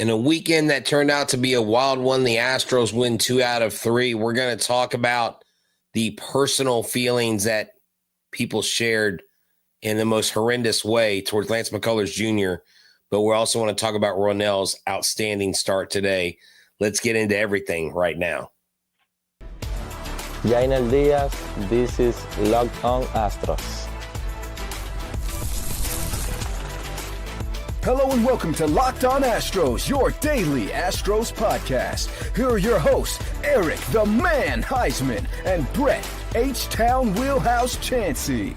In a weekend that turned out to be a wild one, the Astros win 2 out of 3. We're going to talk about the personal feelings that people shared in the most horrendous way towards Lance McCullers Jr., but we also want to talk about Ronel's outstanding start today. Let's get into everything right now. Buenos días, this is Locked On Astros. Hello and welcome to Locked On Astros, your daily Astros podcast. Here are your hosts, Eric the Man Huysman and Brett H-Town Wheelhouse Chancey.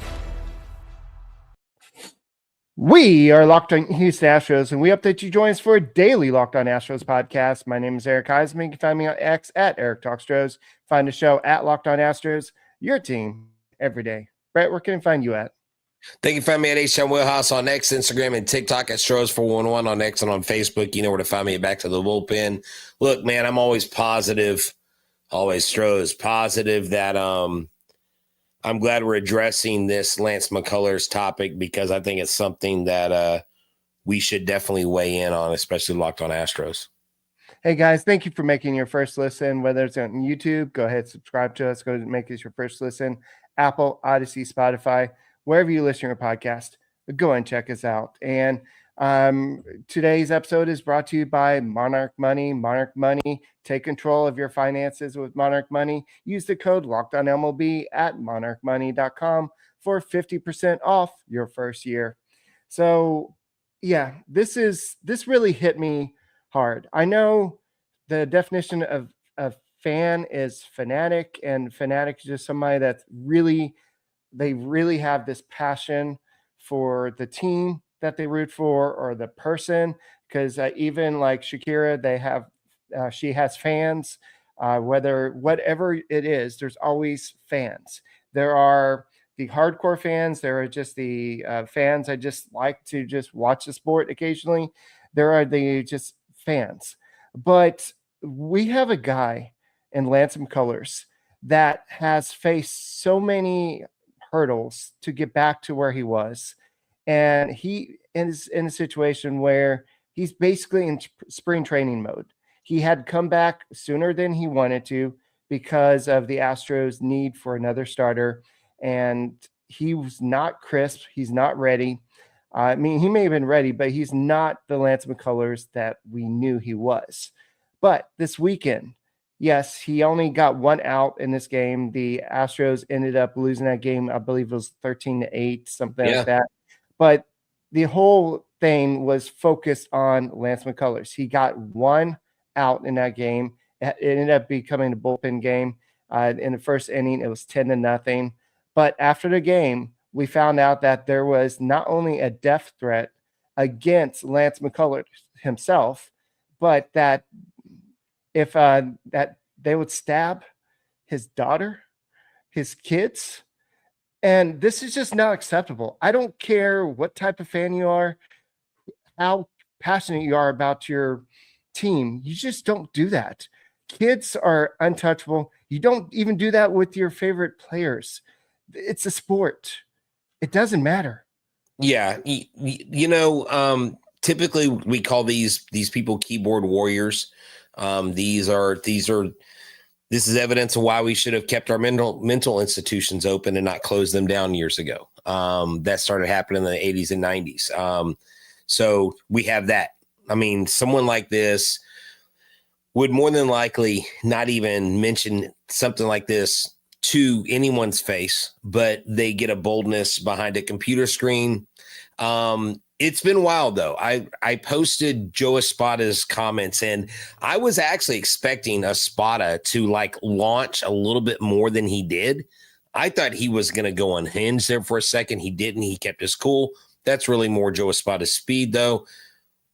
We are Locked On Houston Astros, and we update you. Join us for a daily Locked On Astros podcast. My name is Eric Huysman. You can find me on X at Eric Talkstros. Find the show at Locked On Astros, your team every day. Brett, where can I find you at? They can find me at H-Town Wheelhouse on X, Instagram, and TikTok at Stros411 on X and on Facebook. You know where to find me at Back to the Bullpen. Look, man, I'm always positive, always Stros, positive that I'm glad we're addressing this Lance McCullers topic because I think it's something that we should definitely weigh in on, especially Locked On Astros. Hey, guys, thank you for making your first listen. Whether it's on YouTube, go ahead, subscribe to us. Go and make this your first listen. Apple, Odyssey, Spotify, wherever you listen to your podcast, go and check us out. And today's episode is brought to you by Monarch Money. Monarch Money, take control of your finances with Monarch Money. Use the code LOCKEDONMLB at monarchmoney.com for 50% off your first year. So, yeah, this really hit me hard. I know the definition of fan is fanatic, and fanatic is just somebody that's they really have this passion for the team that they root for or the person, because even like Shakira, she has fans, whatever it is, there's always fans. There are the hardcore fans. There are just the fans. I just like to just watch the sport occasionally. There are the just fans, but we have a guy in Lance McCullers that has faced so many hurdles to get back to where he was. And he is in a situation where he's basically in spring training mode. He had come back sooner than he wanted to because of the Astros' need for another starter. And he was not crisp. He's not ready. I mean, he may have been ready, but he's not the Lance McCullers that we knew he was. But this weekend, yes, he only got one out in this game. The Astros ended up losing that game. I believe it was 13-8, something like that. But the whole thing was focused on Lance McCullers. He got one out in that game. It ended up becoming a bullpen game. In the first inning, it was 10-0. But after the game, we found out that there was not only a death threat against Lance McCullers himself, but that if that they would stab his daughter, his kids. And this is just not acceptable. I don't care what type of fan you are, how passionate you are about your team. You just don't do that. Kids are untouchable. You don't even do that with your favorite players. It's a sport. It doesn't matter. Yeah. Typically we call these people keyboard warriors. This is evidence of why we should have kept our mental institutions open and not closed them down years ago. That started happening in the 80s and 90s. So we have that. I mean, someone like this would more than likely not even mention something like this to anyone's face, but they get a boldness behind a computer screen. It's been wild, though. I posted Joe Espada's comments, and I was actually expecting Espada to launch a little bit more than he did. I thought he was going to go unhinged there for a second. He didn't. He kept his cool. That's really more Joe Espada's speed, though.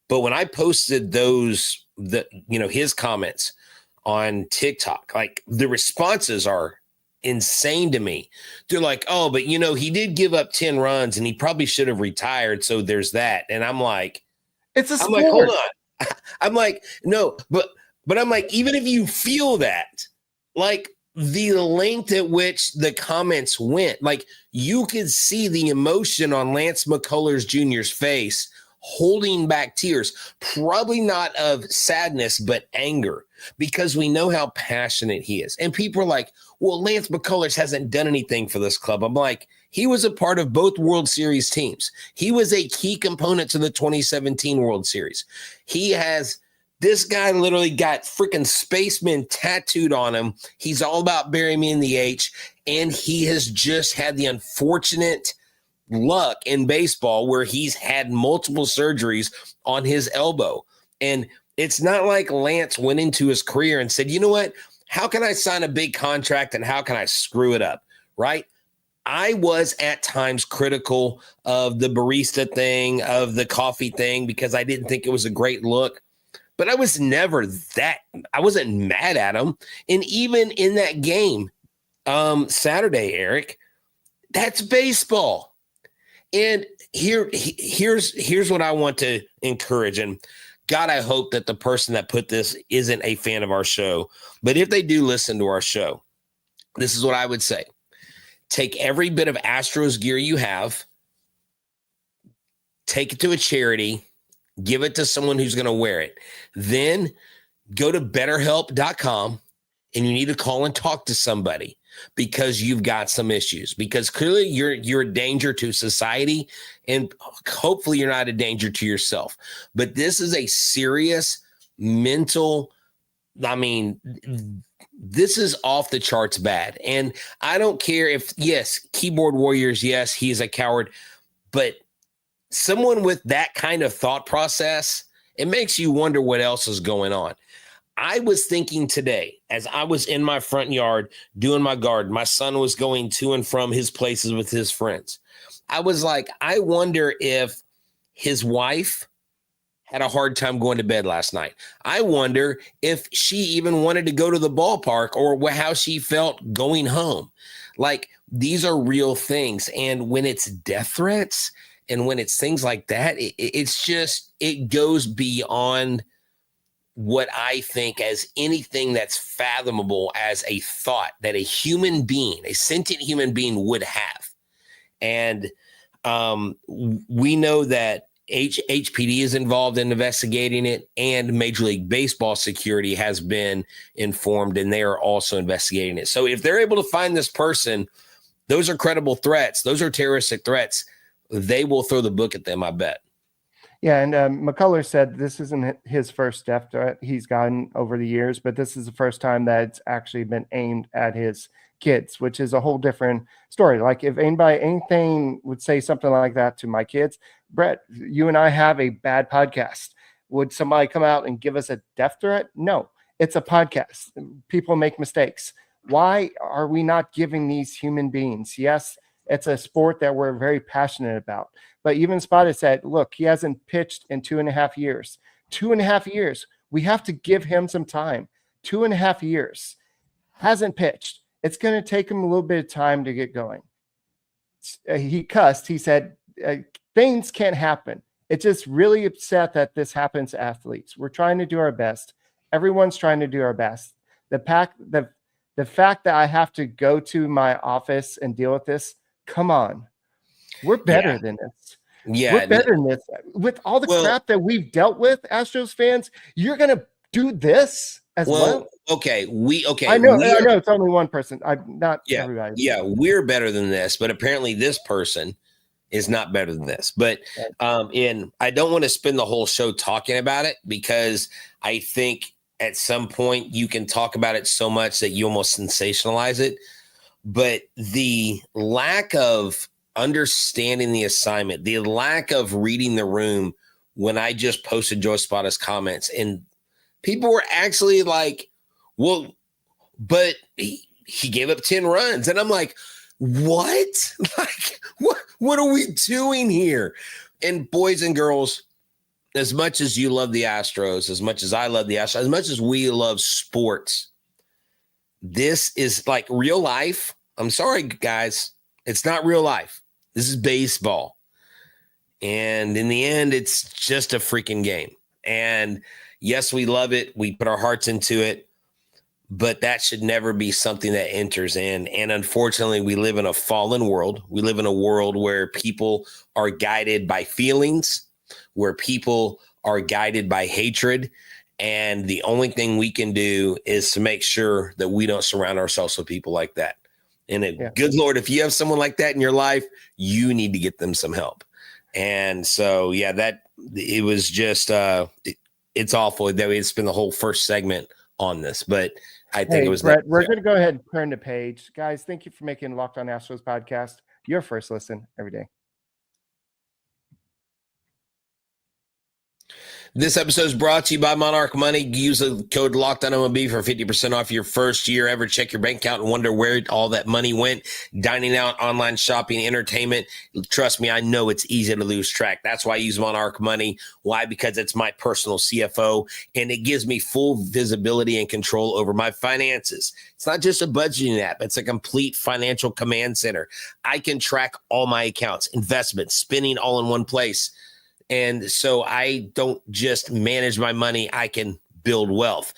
But when I posted his comments on TikTok, the responses are insane to me. They're like, oh, but he did give up 10 runs and he probably should have retired. So there's that. And I'm like, it's a sport. I'm like, hold on. I'm like, no, but I'm like, even if you feel that, the length at which the comments went, you could see the emotion on Lance McCullers Jr.'s face holding back tears, probably not of sadness, but anger, because we know how passionate he is. And people are like, well, Lance McCullers hasn't done anything for this club. I'm like, he was a part of both World Series teams. He was a key component to the 2017 World Series. This guy literally got freaking spaceman tattooed on him. He's all about bury me in the H. And he has just had the unfortunate luck in baseball where he's had multiple surgeries on his elbow. And it's not like Lance went into his career and said, you know what? How can I sign a big contract and how can I screw it up? Right? I was at times critical of the barista thing, of the coffee thing, because I didn't think it was a great look. But I was never I wasn't mad at him. And even in that game Saturday, Eric, that's baseball. And here's what I want to encourage. And God, I hope that the person that put this isn't a fan of our show. But if they do listen to our show, this is what I would say. Take every bit of Astros gear you have, take it to a charity, give it to someone who's going to wear it. Then go to betterhelp.com and you need to call and talk to somebody because you've got some issues, because clearly you're a danger to society and hopefully you're not a danger to yourself. But this is a serious mental, this is off the charts bad. And I don't care if, yes, keyboard warriors, yes, he's a coward, but someone with that kind of thought process, it makes you wonder what else is going on. I was thinking today, as I was in my front yard doing my garden, my son was going to and from his places with his friends. I was like, I wonder if his wife had a hard time going to bed last night. I wonder if she even wanted to go to the ballpark or how she felt going home. Like, these are real things. And when it's death threats and when it's things like that, it goes beyond what I think as anything that's fathomable as a thought that a human being, a sentient human being would have. And we know that HPD is involved in investigating it, and Major League Baseball security has been informed, and they are also investigating it. So if they're able to find this person, those are credible threats. Those are terroristic threats. They will throw the book at them, I bet. Yeah, and McCullers said this isn't his first death threat he's gotten over the years, but this is the first time that it's actually been aimed at his kids, which is a whole different story. Like, if anything would say something like that to my kids, Brett, you and I have a bad podcast. Would somebody come out and give us a death threat? No, it's a podcast. People make mistakes. Why are we not giving these human beings? Yes, it's a sport that we're very passionate about. But even Spotted said, look, he hasn't pitched in 2.5 years. 2.5 years. We have to give him some time. 2.5 years. Hasn't pitched. It's going to take him a little bit of time to get going. He cussed. He said, things can't happen. It's just really upset that this happens to athletes. We're trying to do our best. Everyone's trying to do our best. The fact that I have to go to my office and deal with this, come on. We're better than this. Yeah. We're better than this. With all the crap that we've dealt with, Astros fans, you're going to do this as well? Okay. I know it's only one person. I'm not everybody. Yeah, we're better than this, but apparently this person is not better than this. But and I don't want to spend the whole show talking about it, because I think at some point you can talk about it so much that you almost sensationalize it. But the lack of understanding the assignment, the lack of reading the room when I just posted Joe Spada's comments, and people were actually like, well, but he gave up 10 runs. And I'm like, what? Like, what are we doing here? And boys and girls, as much as you love the Astros, as much as I love the Astros, as much as we love sports, this is like real life. I'm sorry, guys. It's not real life. This is baseball. And in the end, it's just a freaking game. And yes, we love it. We put our hearts into it. But that should never be something that enters in. And unfortunately, we live in a fallen world. We live in a world where people are guided by feelings, where people are guided by hatred. And the only thing we can do is to make sure that we don't surround ourselves with people like that. And good Lord, if you have someone like that in your life, you need to get them some help. And so, that it was just, it's awful that we spent the whole first segment on this, but I think it was Brett, we're going to go ahead and turn the page. Guys, thank you for making Locked On Astros podcast your first listen every day. This episode is brought to you by Monarch Money. Use the code LOCKEDONMLB for 50% off your first year. Ever check your bank account and wonder where all that money went? Dining out, online shopping, entertainment. Trust me, I know it's easy to lose track. That's why I use Monarch Money. Why? Because it's my personal CFO, and it gives me full visibility and control over my finances. It's not just a budgeting app. It's a complete financial command center. I can track all my accounts, investments, spending all in one place. And so I don't just manage my money. I can build wealth.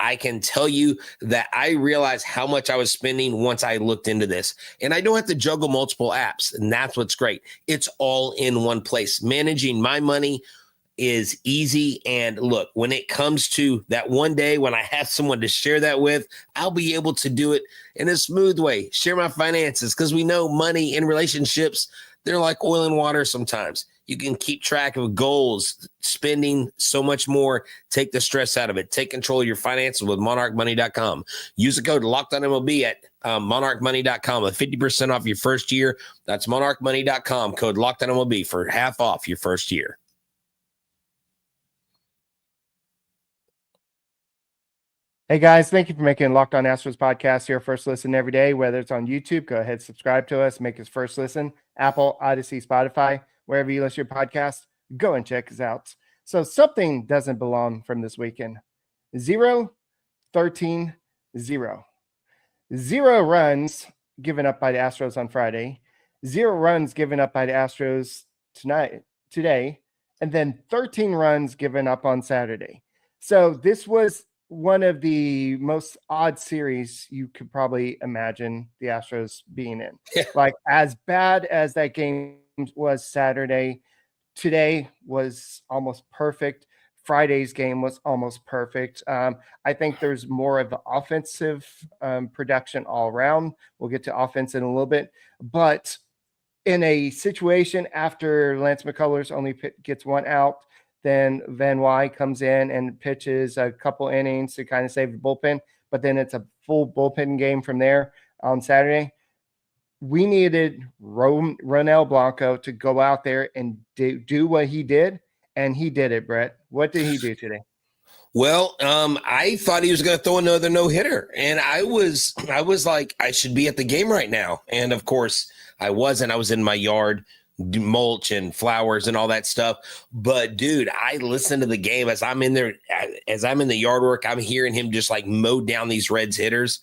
I can tell you that I realized how much I was spending once I looked into this. And I don't have to juggle multiple apps. And that's what's great. It's all in one place. Managing my money is easy. And look, when it comes to that one day when I have someone to share that with, I'll be able to do it in a smooth way, share my finances, because we know money in relationships, they're like oil and water sometimes. You can keep track of goals, spending so much more. Take the stress out of it. Take control of your finances with monarchmoney.com. Use the code LOCKEDONMLB at monarchmoney.com with 50% off your first year. That's monarchmoney.com, code LOCKEDONMLB for half off your first year. Hey guys, thank you for making Locked On Astros podcast your first listen every day. Whether it's on YouTube, go ahead, subscribe to us, make us first listen. Apple, Odyssey, Spotify, wherever you listen to your podcast, go and check us out. So something doesn't belong from this weekend. 0, 13, 0. 0 runs given up by the Astros on Friday. 0 runs given up by the Astros today, and then 13 runs given up on Saturday. So this was one of the most odd series you could probably imagine the Astros being in. Yeah. Like, as bad as that game was Saturday, today was almost perfect. Friday's game was almost perfect. I think there's more of the offensive production all around. We'll get to offense in a little bit, but in a situation after Lance McCullers only gets one out, then Van Wy comes in and pitches a couple innings to kind of save the bullpen, but then it's a full bullpen game from there on Saturday. We needed Ronel Blanco to go out there and do what he did, and he did it, Brett. What did he do today? Well, I thought he was going to throw another no-hitter, and I was like, I should be at the game right now. And, of course, I wasn't. I was in my yard, mulch and flowers and all that stuff. But dude, I listened to the game as I'm in there, as I'm in the yard work, I'm hearing him just like mow down these Reds hitters.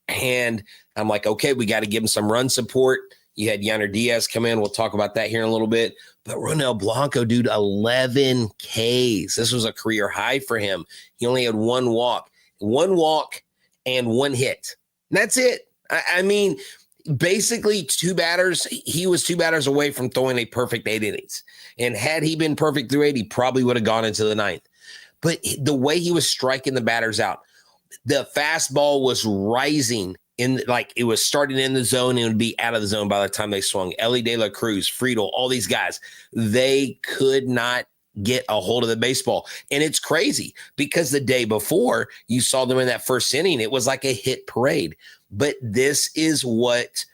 And I'm like, okay, we got to give him some run support. You had Yanner Diaz come in. We'll talk about that here in a little bit. But Ronel Blanco, dude, 11 Ks. This was a career high for him. He only had one walk and one hit. And that's it. I mean, basically 2 batters. He was 2 batters away from throwing a perfect 8 innings. And had he been perfect through 8, he probably would have gone into the 9th. But the way he was striking the batters out, the fastball was rising in, like it was starting in the zone and it would be out of the zone by the time they swung. Ellie De La Cruz, Friedel, all these guys, they could not get a hold of the baseball. And it's crazy because the day before you saw them in that first inning, it was like a hit parade. But this is what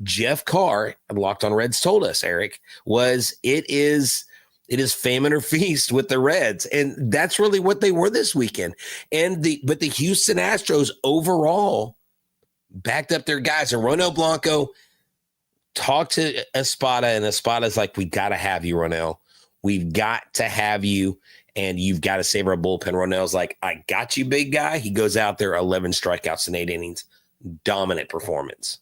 Jeff Carr of Locked On Reds told us, Eric, was it is famine or feast with the Reds. And that's really what they were this weekend. But the Houston Astros overall backed up their guys. And Ronel Blanco talked to Espada, and Espada's like, we got to have you, Ronel. We've got to have you, and you've got to save our bullpen. Ronel's like, I got you, big guy. He goes out there, 11 strikeouts in 8 innings. Dominant performance.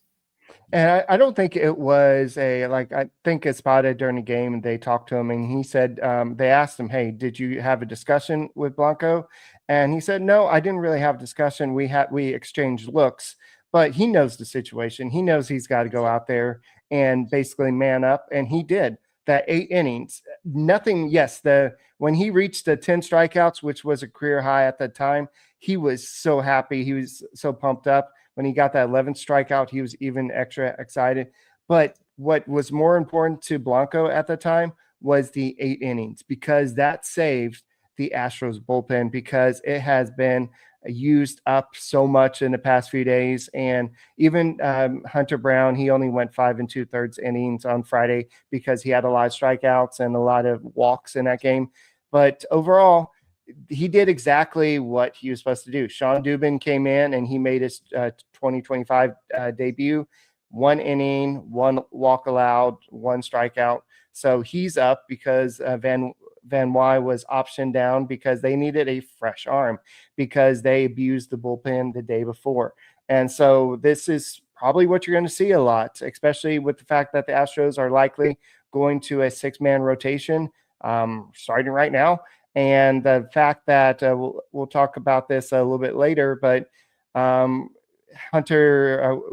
And I don't think it was I think Espada during the game, and they talked to him, and he said, they asked him, hey, did you have a discussion with Blanco? And he said, no, I didn't really have a discussion. We exchanged looks, but he knows the situation. He knows he's got to go out there and basically man up. And he did that 8 innings. nothing. Yes, when he reached the 10 strikeouts, which was a career high at the time, he was so happy. He was so pumped up. When he got that 11th strikeout, he was even extra excited. But what was more important to Blanco at the time was the 8 innings, because that saved the Astros bullpen, because it has been used up so much in the past few days. And even Hunter Brown, he only went 5 2/3 innings on Friday because he had a lot of strikeouts and a lot of walks in that game. But overall, he did exactly what he was supposed to do. Sean Dubin came in and he made his 2025 debut. 1 inning, 1 walk allowed, 1 strikeout. So he's up because Van Wy was optioned down because they needed a fresh arm, because they abused the bullpen the day before. And so this is probably what you're going to see a lot, especially with the fact that the Astros are likely going to a 6-man rotation starting right now. And the fact that we'll talk about this a little bit later, but Hunter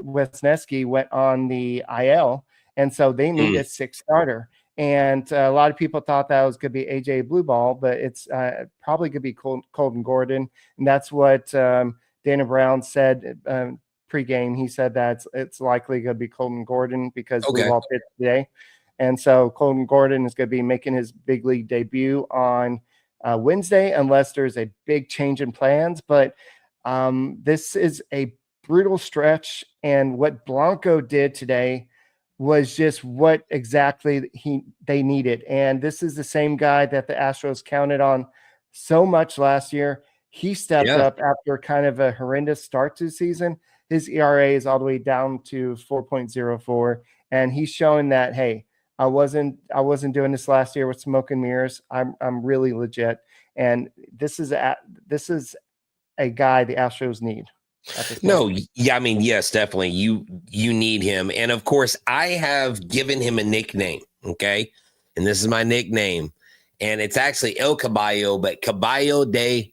Wisniewski went on the IL, and so they need a 6th starter. And a lot of people thought that was going to be AJ Blueball, but it's probably going to be Colton Gordon. And that's what Dana Brown said pregame. He said that it's likely going to be Colton Gordon because Blueball pitched today. And so Colton Gordon is going to be making his big league debut on Wednesday, unless there's a big change in plans. But this is a brutal stretch. And what Blanco did today was just what exactly they needed. And this is the same guy that the Astros counted on so much last year. He stepped up after kind of a horrendous start to the season. His ERA is all the way down to 4.04. And he's showing that, hey, I wasn't doing this last year with smoke and mirrors. I'm really legit. And this is a guy the Astros need. No, yeah, I mean, yes, definitely. You need him. And of course, I have given him a nickname. Okay. And this is my nickname. And it's actually El Caballo, but Caballo de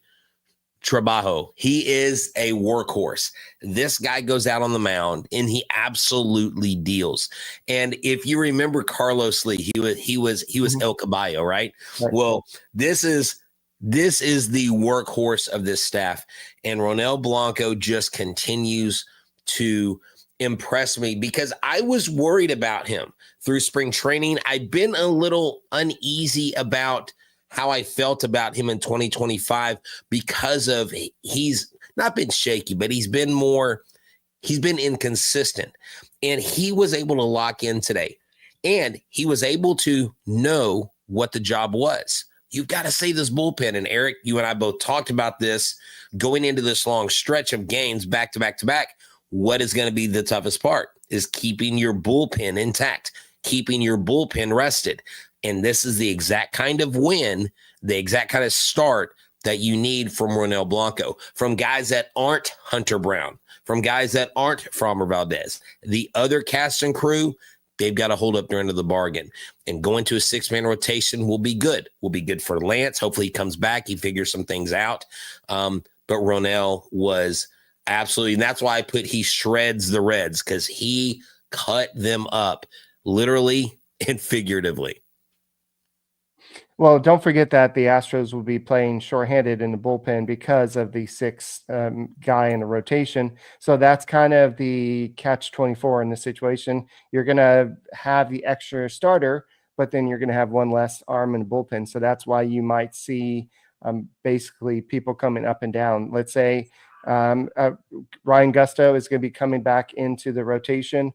Trabajo. He is a workhorse. This guy goes out on the mound and he absolutely deals. And if you remember Carlos Lee, he was El Caballo, right? Well, this is the workhorse of this staff. And Ronel Blanco just continues to impress me, because I was worried about him through spring training. I've been a little uneasy about how I felt about him in 2025 because of he's not been shaky, but he's been inconsistent. And he was able to lock in today. And he was able to know what the job was. You've got to save this bullpen. And Eric, you and I both talked about this going into this long stretch of games back to back to back. What is going to be the toughest part is keeping your bullpen intact, keeping your bullpen rested. And this is the exact kind of win, the exact kind of start that you need from Ronel Blanco, from guys that aren't Hunter Brown, from guys that aren't Framber Valdez. The other cast and crew, they've got to hold up their end of the bargain. And going to a 6-man rotation will be good. Will be good for Lance. Hopefully he comes back. He figures some things out. But Ronel was absolutely, and that's why I put he shreds the Reds, because he cut them up literally and figuratively. Well, don't forget that the Astros will be playing shorthanded in the bullpen because of the 6th guy in the rotation. So that's kind of the catch-24 in this situation. You're going to have the extra starter, but then you're going to have one less arm in the bullpen. So that's why you might see basically people coming up and down. Let's say Ryan Gusto is going to be coming back into the rotation.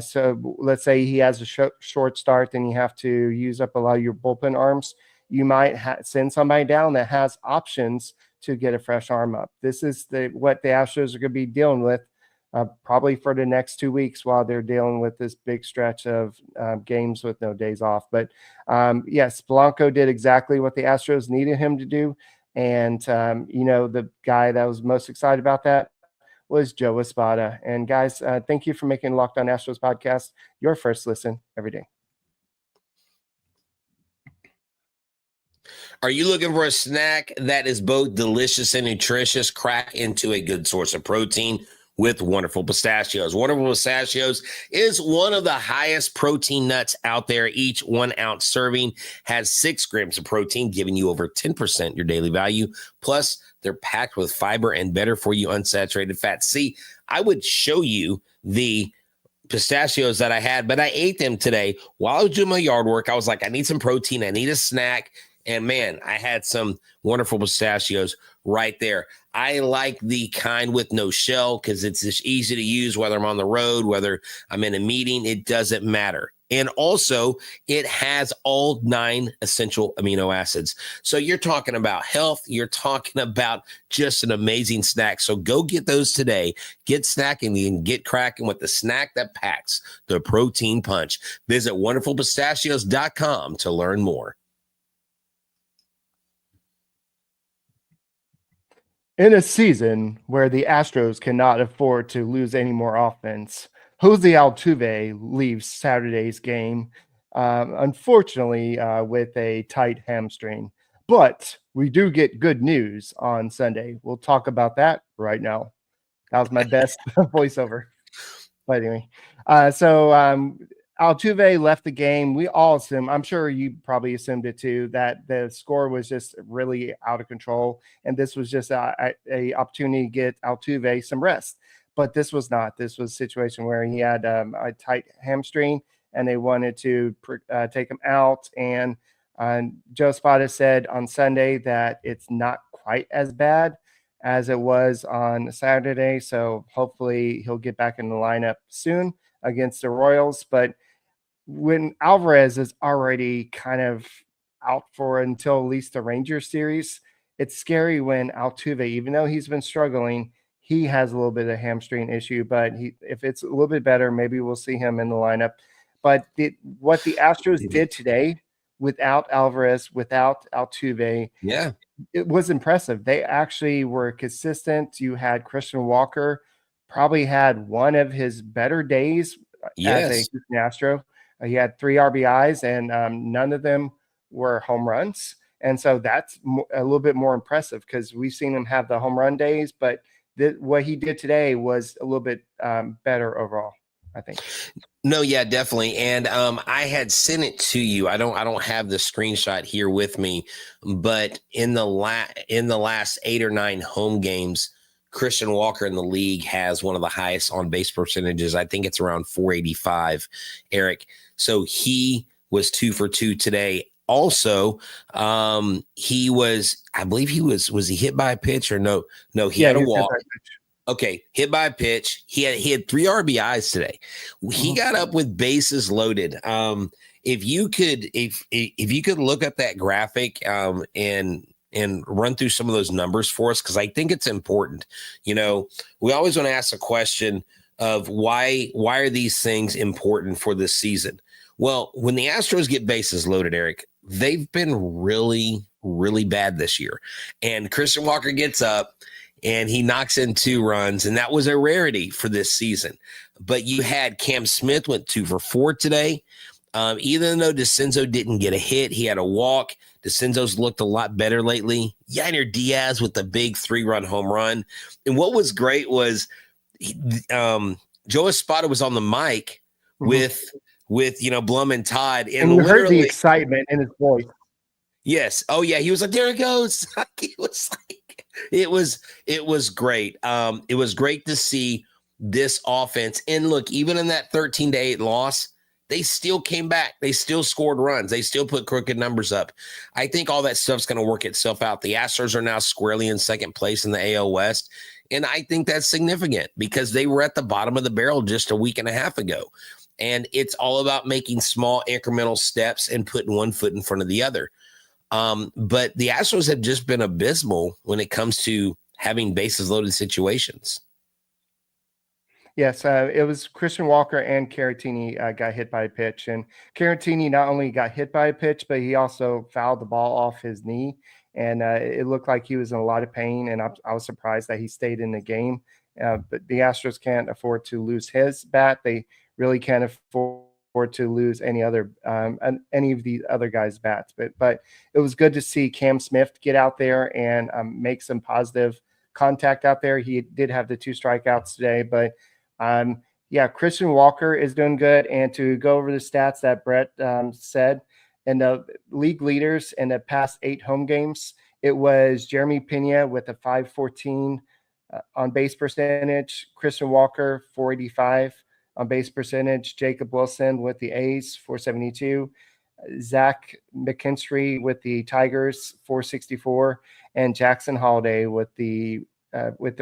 So let's say he has a short start, then you have to use up a lot of your bullpen arms. You might send somebody down that has options to get a fresh arm up. This is what the Astros are going to be dealing with probably for the next 2 weeks while they're dealing with this big stretch of games with no days off. But yes, Blanco did exactly what the Astros needed him to do. And, the guy that was most excited about that was Joe Espada. And guys, thank you for making Locked On Astros podcast your first listen every day. Are you looking for a snack that is both delicious and nutritious? Crack into a good source of protein with Wonderful Pistachios. Wonderful Pistachios is one of the highest protein nuts out there. Each 1 ounce serving has 6 grams of protein, giving you over 10% your daily value. Plus, they're packed with fiber and better for you unsaturated fats. See, I would show you the pistachios that I had, but I ate them today while I was doing my yard work. I was like, I need some protein. I need a snack. And man, I had some Wonderful Pistachios right there. I like the kind with no shell because it's just easy to use, whether I'm on the road, whether I'm in a meeting, it doesn't matter. And also, it has all 9 essential amino acids. So you're talking about health. You're talking about just an amazing snack. So go get those today. Get snacking and get cracking with the snack that packs the protein punch. Visit wonderfulpistachios.com to learn more. In a season where the Astros cannot afford to lose any more offense, Jose Altuve leaves Saturday's game, unfortunately, with a tight hamstring. But we do get good news on Sunday. We'll talk about that right now. That was my best voiceover. But anyway, Altuve left the game. We all assume, I'm sure you probably assumed it too, that the score was just really out of control. And this was just a opportunity to get Altuve some rest. But this was not. This was a situation where he had a tight hamstring and they wanted to take him out. And Joe Spada said on Sunday that it's not quite as bad as it was on Saturday. So hopefully he'll get back in the lineup soon against the Royals. But when Alvarez is already kind of out for until at least the Rangers series, it's scary when Altuve, even though he's been struggling, he has a little bit of hamstring issue. But if it's a little bit better, maybe we'll see him in the lineup. But what the Astros did today without Alvarez, without Altuve, it was impressive. They actually were consistent. You had Christian Walker, probably had one of his better days as a Houston Astro. He had 3 RBIs, and none of them were home runs. And so that's a little bit more impressive because we've seen him have the home run days, but what he did today was a little bit better overall, I think. No, yeah, definitely. And I had sent it to you. I don't have the screenshot here with me, but in the last 8 or 9 home games, Christian Walker in the league has one of the highest on base percentages. I think it's around 485, Eric. So he was 2 for 2 today. Also, he was, I believe was he hit by a pitch or no? No, he had a walk. Okay, hit by a pitch. He had 3 RBIs today. He got up with bases loaded. If you could look up that graphic and run through some of those numbers for us, because I think it's important. You know, we always want to ask the question of why are these things important for this season? Well, when the Astros get bases loaded, Eric, they've been really, really bad this year. And Christian Walker gets up and he knocks in 2 runs, and that was a rarity for this season. But you had Cam Smith went 2 for 4 today. Even though DeCenzo didn't get a hit, he had a walk. DeCenzo's looked a lot better lately. Yainer Diaz with the big 3-run home run. And what was great was Joe Espada was on the mic with Blum and Todd. And you heard the excitement in his voice. Yes. Oh, yeah. He was like, there it goes. It was great. It was great to see this offense. And look, even in that 13-8 loss, they still came back. They still scored runs. They still put crooked numbers up. I think all that stuff's going to work itself out. The Astros are now squarely in second place in the AL West. And I think that's significant because they were at the bottom of the barrel just a week and a half ago. And it's all about making small incremental steps and putting one foot in front of the other. But the Astros have just been abysmal when it comes to having bases loaded situations. Yes, it was Christian Walker and Caratini got hit by a pitch. And Caratini not only got hit by a pitch, but he also fouled the ball off his knee. And it looked like he was in a lot of pain. And I was surprised that he stayed in the game. But the Astros can't afford to lose his bat. They really can't afford to lose any of the other guys' bats. But it was good to see Cam Smith get out there and make some positive contact out there. He did have the 2 strikeouts today, but yeah, Christian Walker is doing good. And to go over the stats that Brett said, and the league leaders in the past 8 home games, it was Jeremy Pena with a 514 on base percentage, Christian Walker 485 on base percentage, Jacob Wilson with the A's 472, Zach McKinstry with the Tigers 464, and Jackson Holiday with the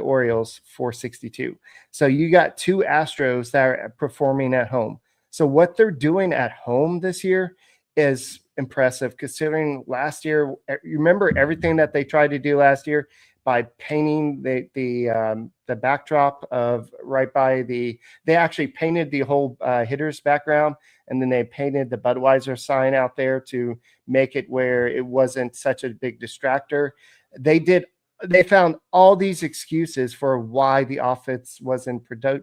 Orioles 462. So you got 2 Astros that are performing at home. So what they're doing at home this year is impressive, considering last year. You remember everything that they tried to do last year by painting the backdrop of right by the. They actually painted the whole hitter's background, and then they painted the Budweiser sign out there to make it where it wasn't such a big distractor. They found all these excuses for why the offense wasn't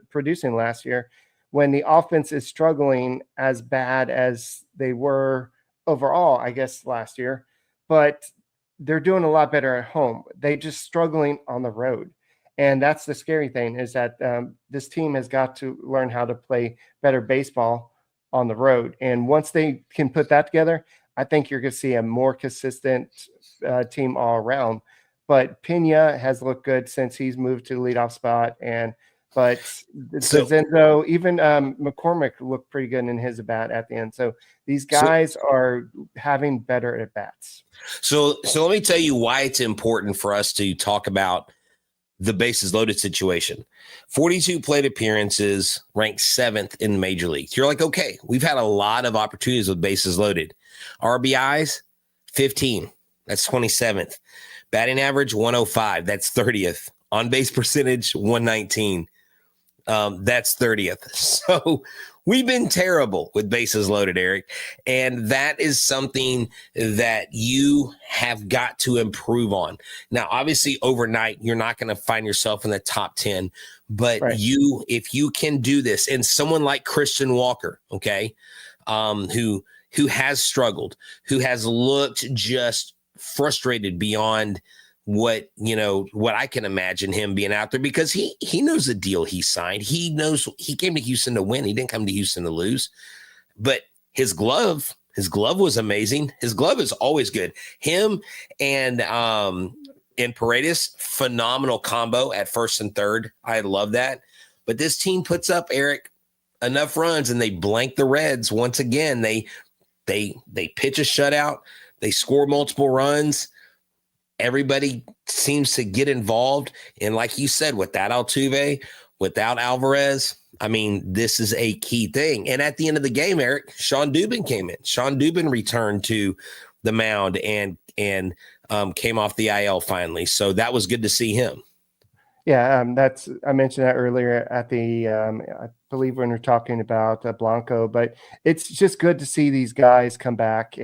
producing last year, when the offense is struggling as bad as they were overall, I guess, last year. But they're doing a lot better at home. They're just struggling on the road. And that's the scary thing, is that this team has got to learn how to play better baseball on the road. And once they can put that together, I think you're going to see a more consistent team all around. But Pena has looked good since he's moved to the leadoff spot. But Zenzo, even McCormick looked pretty good in his at-bat at the end. So these guys are having better at-bats. So let me tell you why it's important for us to talk about the bases loaded situation. 42 plate appearances, ranked 7th in the major leagues. You're like, okay, we've had a lot of opportunities with bases loaded. RBIs, 15. That's 27th. Batting average, 105. That's 30th. On base percentage, 119. That's 30th. So we've been terrible with bases loaded, Eric. And that is something that you have got to improve on. Now, obviously, overnight, you're not going to find yourself in the top 10. But right. If you can do this, and someone like Christian Walker, okay, who has struggled, who has looked just frustrated beyond what I can imagine him being out there, because he knows the deal he signed. He knows he came to Houston to win. He didn't come to Houston to lose. But his glove was amazing. His glove is always good. Him and Paredes, phenomenal combo at first and third. I love that. But this team puts up, Eric, enough runs, and they blank the Reds once again. They pitch a shutout. They score multiple runs. Everybody seems to get involved. And like you said, without Altuve, without Alvarez, I mean, this is a key thing. And at the end of the game, Eric, Sean Dubin came in. Sean Dubin returned to the mound and came off the IL finally. So that was good to see him. Yeah, I mentioned that earlier at the I believe when we're talking about Blanco, but it's just good to see these guys come back.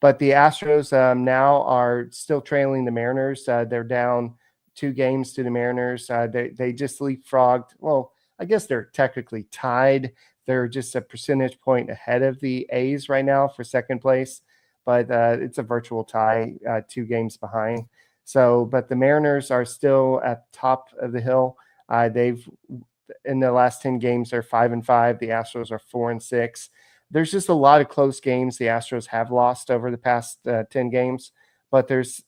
But the Astros now are still trailing the Mariners. They're down 2 games to the Mariners. They just leapfrogged. Well, I guess they're technically tied. They're just a percentage point ahead of the A's right now for second place, but it's a virtual tie, 2 games behind. So, but the Mariners are still at the top of the hill. They've, in the last 10 games, they're 5-5. The Astros are 4-6. There's just a lot of close games the Astros have lost over the past 10 games, but there's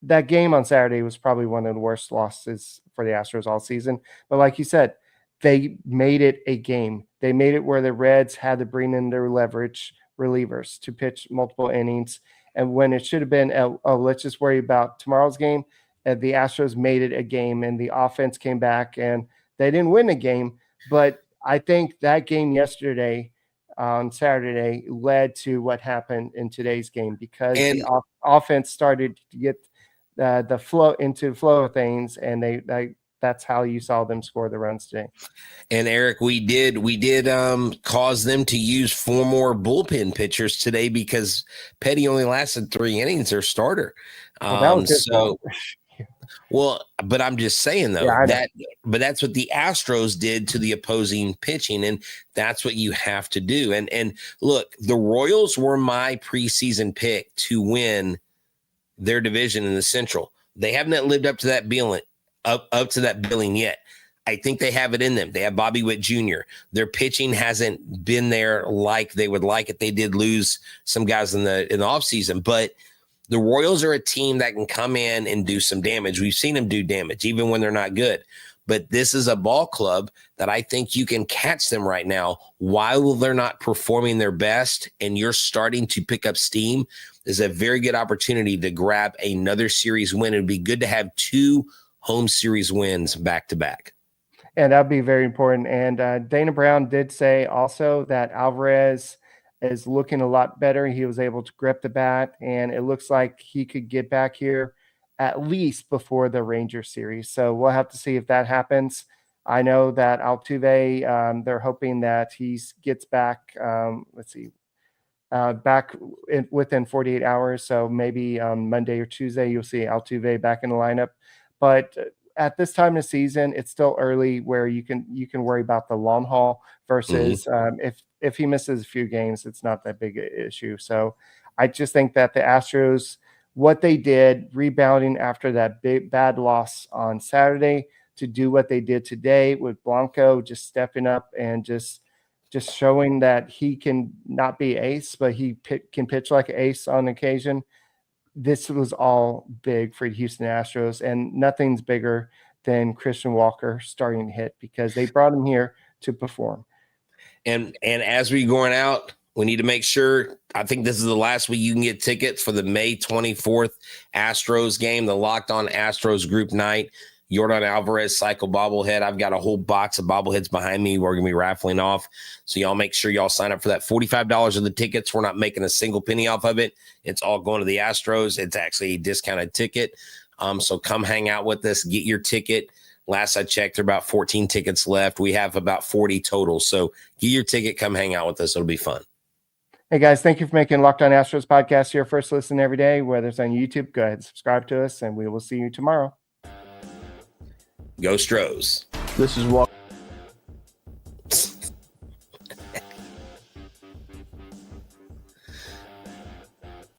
that game on Saturday was probably one of the worst losses for the Astros all season. But like you said, they made it a game. They made it where the Reds had to bring in their leverage relievers to pitch multiple innings. And when it should have been, let's just worry about tomorrow's game, the Astros made it a game, and the offense came back, and they didn't win the game. But I think that game yesterday on Saturday led to what happened in today's game, because the offense started to get the flow of things, and that's how you saw them score the runs today. And Eric, we did cause them to use 4 more bullpen pitchers today, because Petty only lasted 3 innings, their starter. That was Well, but I'm just saying though, but that's what the Astros did to the opposing pitching, and that's what you have to do. And look, the Royals were my preseason pick to win their division in the Central. They haven't lived up to that billing up to that billing yet. I think they have it in them. They have Bobby Witt Jr. Their pitching hasn't been there like they would like it. They did lose some guys in the offseason, but the Royals are a team that can come in and do some damage. We've seen them do damage even when they're not good. But this is a ball club that I think you can catch them right now while they're not performing their best and you're starting to pick up steam. Is a very good opportunity to grab another series win. It'd be good to have 2 home series wins back to back. And that'd be very important. And Dana Brown did say also that Alvarez is looking a lot better. He was able to grip the bat, and it looks like he could get back here at least before the Rangers series. So we'll have to see if that happens. I know that Altuve, they're hoping that he gets back, back within 48 hours. So maybe on Monday or Tuesday, you'll see Altuve back in the lineup. But at this time of the season, it's still early where you can worry about the long haul versus if he misses a few games, it's not that big an issue. So I just think that the Astros, what they did, rebounding after that bad loss on Saturday, to do what they did today with Blanco, just stepping up and just showing that he can not be ace, but he can pitch like an ace on occasion. This was all big for the Houston Astros, and nothing's bigger than Christian Walker starting to hit because they brought him here to perform. And as we're going out, we need to make sure, I think this is the last week you can get tickets for the May 24th Astros game, the Locked On Astros group night. Yordan Alvarez cycle bobblehead. I've got a whole box of bobbleheads behind me we're going to be raffling off. So y'all make sure y'all sign up for that. $45 of the tickets. We're not making a single penny off of it. It's all going to the Astros. It's actually a discounted ticket. So come hang out with us. Get your ticket. Last I checked, there are about 14 tickets left. We have about 40 total. So get your ticket. Come hang out with us. It'll be fun. Hey, guys, thank you for making Locked On Astros podcast your first listen every day. Whether it's on YouTube, go ahead and subscribe to us, and we will see you tomorrow. Go Stros. This is what